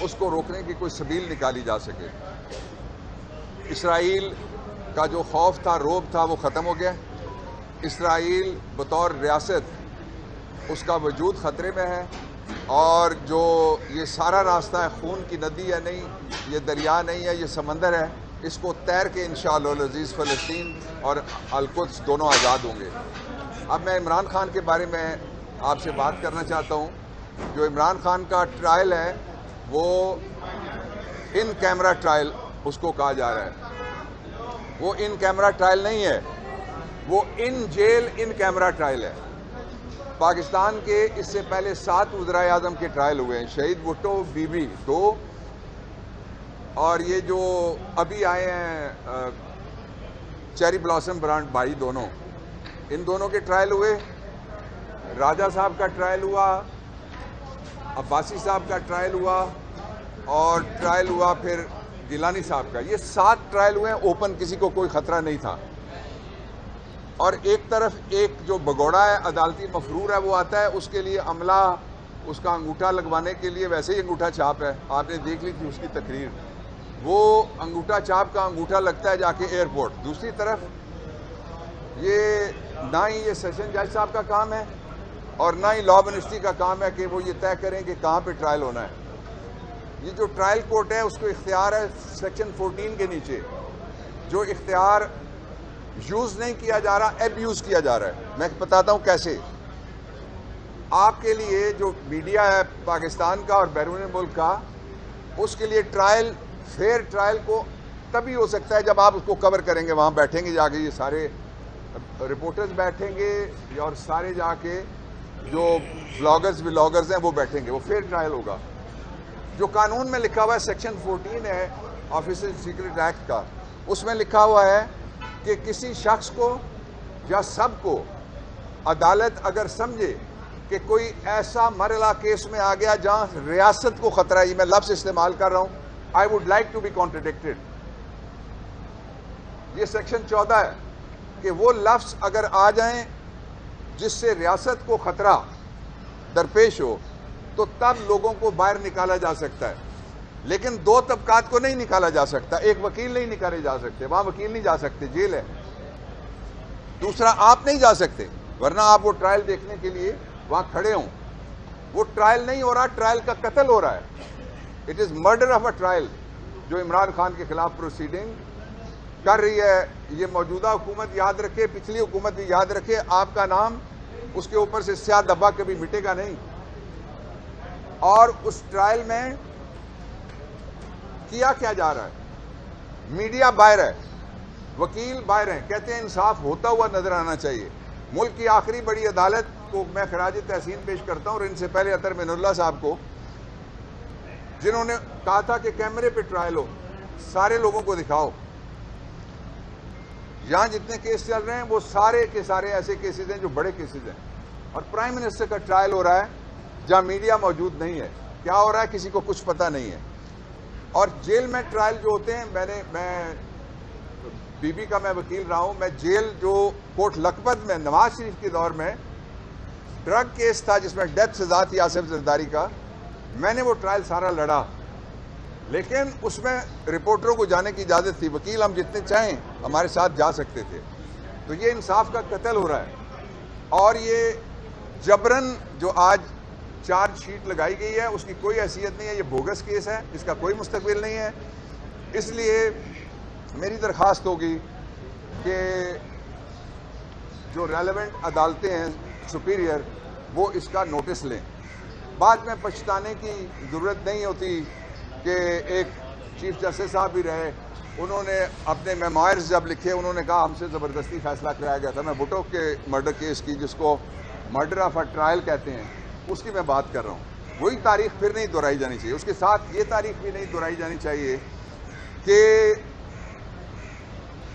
اس کو روکنے کی کوئی سبیل نکالی جا سکے۔ اسرائیل کا جو خوف تھا، روب تھا، وہ ختم ہو گیا۔ اسرائیل بطور ریاست اس کا وجود خطرے میں ہے، اور جو یہ سارا راستہ ہے، خون کی ندی ہے نہیں، یہ دریا نہیں ہے، یہ سمندر ہے، اس کو تیر کے انشاءاللہ العزیز فلسطین اور القدس دونوں آزاد ہوں گے۔ اب میں عمران خان کے بارے میں آپ سے بات کرنا چاہتا ہوں۔ جو عمران خان کا ٹرائل ہے وہ ان کیمرہ ٹرائل اس کو کہا جا رہا ہے۔ وہ ان کیمرہ ٹرائل نہیں ہے، وہ in jail in camera trial ہے۔ پاکستان کے اس سے پہلے 7 وزرائے اعظم کے ٹرائل ہوئے ہیں، شہید بھٹو، بی بی 2، اور یہ جو ابھی آئے ہیں چیری بلاسم برانڈ بھائی دونوں، ان دونوں کے ٹرائل ہوئے۔ راجہ صاحب کا ٹرائل ہوا، عباسی صاحب کا ٹرائل ہوا، اور ٹرائل ہوا پھر گیلانی صاحب کا۔ یہ 7 ٹرائل ہوئے ہیں اوپن، کسی کو کوئی خطرہ نہیں تھا۔ اور ایک طرف ایک جو بگوڑا ہے، عدالتی مفرور ہے، وہ آتا ہے، اس کے لیے عملہ اس کا انگوٹھا لگوانے کے لیے ویسے ہی انگوٹھا چھاپ ہے، آپ نے دیکھ لی تھی اس کی تقریر، وہ انگوٹھا چھاپ کا انگوٹھا لگتا ہے جا کے ایئرپورٹ۔ دوسری طرف یہ نہ ہی یہ سیشن جج صاحب کا کام ہے اور نہ ہی لا منسٹری کا کام ہے کہ وہ یہ طے کریں کہ کہاں پہ ٹرائل ہونا ہے۔ یہ جو ٹرائل کورٹ ہے اس کو اختیار ہے سیکشن 14 کے نیچے، جو اختیار یوز نہیں کیا جا رہا، ایبیوز کیا جا رہا ہے۔ میں بتاتا ہوں کیسے۔ آپ کے لیے جو میڈیا ہے پاکستان کا اور بیرون ملک کا، اس کے لیے ٹرائل، فیئر ٹرائل کو تبھی ہو سکتا ہے جب آپ اس کو کور کریں گے، وہاں بیٹھیں گے جا کے، یہ سارے رپورٹرز بیٹھیں گے اور سارے جا کے جو بلاگرز ہیں وہ بیٹھیں گے، وہ فیئر ٹرائل ہوگا۔ جو قانون میں لکھا ہوا ہے سیکشن 14 ہے آفیسر سیکرٹ ایکٹ کا، اس میں لکھا ہوا ہے کہ کسی شخص کو یا سب کو عدالت اگر سمجھے کہ کوئی ایسا مرحلہ کیس میں آ گیا جہاں ریاست کو خطرہ ہے، یہ میں لفظ استعمال کر رہا ہوں، I would like to be contradicted، یہ سیکشن 14 ہے کہ وہ لفظ اگر آ جائیں جس سے ریاست کو خطرہ درپیش ہو تو تب لوگوں کو باہر نکالا جا سکتا ہے، لیکن 2 طبقات کو نہیں نکالا جا سکتا۔ ایک وکیل نہیں نکالے جا سکتے، وہاں وکیل نہیں جا سکتے، جیل ہے۔ دوسرا آپ نہیں جا سکتے، ورنہ آپ وہ ٹرائل دیکھنے کے لیے وہاں کھڑے ہوں۔ وہ ٹرائل نہیں ہو رہا، ٹرائل کا قتل ہو رہا ہے۔ It is murder of a trial جو عمران خان کے خلاف پروسیڈنگ کر رہی ہے۔ یہ موجودہ حکومت یاد رکھے، پچھلی حکومت بھی یاد رکھے، آپ کا نام اس کے اوپر سے سیاہ دبا کبھی مٹے گا نہیں۔ اور اس ٹرائل میں کیا جا رہا ہے، میڈیا باہر ہے، وکیل باہر ہیں، کہتے ہیں انصاف ہوتا ہوا نظر آنا چاہیے۔ ملک کی آخری بڑی عدالت کو میں خراج تحسین پیش کرتا ہوں، اور ان سے پہلے اطہر من اللہ صاحب کو، جنہوں نے کہا تھا کہ کیمرے پہ ٹرائل ہو، سارے لوگوں کو دکھاؤ۔ یہاں جتنے کیس چل رہے ہیں وہ سارے کے سارے ایسے کیسز ہیں جو بڑے کیسز ہیں، اور پرائم منسٹر کا ٹرائل ہو رہا ہے جہاں میڈیا موجود نہیں ہے۔ کیا ہو رہا ہے کسی کو کچھ پتہ نہیں ہے۔ اور جیل میں ٹرائل جو ہوتے ہیں، میں بی بی کا میں وکیل رہا ہوں، میں جیل جو کوٹ لکھپت میں نواز شریف کے دور میں ڈرگ کیس تھا جس میں ڈیتھ سزا تھی آصف زرداری کا، میں نے وہ ٹرائل سارا لڑا، لیکن اس میں رپورٹروں کو جانے کی اجازت تھی، وکیل ہم جتنے چاہیں ہمارے ساتھ جا سکتے تھے۔ تو یہ انصاف کا قتل ہو رہا ہے، اور یہ جبرن جو آج چارج شیٹ لگائی گئی ہے اس کی کوئی حیثیت نہیں ہے، یہ بوگس کیس ہے، اس کا کوئی مستقبل نہیں ہے۔ اس لیے میری درخواست ہوگی کہ جو ریلیونٹ عدالتیں ہیں سپیریئر، وہ اس کا نوٹس لیں۔ بعد میں پچھتانے کی ضرورت نہیں ہوتی کہ ایک چیف جسٹس صاحب بھی رہے، انہوں نے اپنے میموائرز جب لکھے، انہوں نے کہا ہم سے زبردستی فیصلہ کرایا گیا تھا۔ میں بھٹو کے مرڈر کیس کی، جس کو مرڈر آف اے ٹرائل کہتے ہیں، اس کی میں بات کر رہا ہوں۔ وہی تاریخ پھر نہیں دہرائی جانی چاہیے، اس کے ساتھ یہ تاریخ بھی نہیں دہرائی جانی چاہیے کہ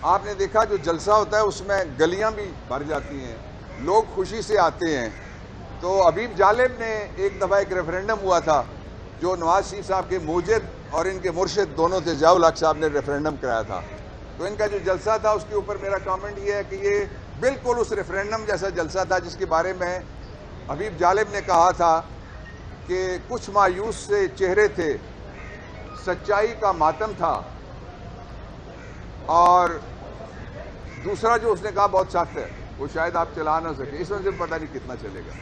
آپ نے دیکھا جو جلسہ ہوتا ہے اس میں گلیاں بھی بھر جاتی ہیں، لوگ خوشی سے آتے ہیں۔ تو حبیب جالب نے ایک دفعہ ایک ریفرینڈم ہوا تھا جو نواز شریف صاحب کے موجد اور ان کے مرشد دونوں تھے، ضیاء الحق صاحب نے ریفرینڈم کرایا تھا۔ تو ان کا جو جلسہ تھا اس کے اوپر میرا کامنٹ یہ ہے کہ یہ بالکل اس ریفرینڈم جیسا جلسہ تھا جس کے بارے میں حبیب جالب نے کہا تھا کہ کچھ مایوس سے چہرے تھے سچائی کا ماتم تھا، اور دوسرا جو اس نے کہا بہت سخت ہے، وہ شاید آپ چلا نہ سکیں، اس وجہ سے پتہ نہیں کتنا چلے گا۔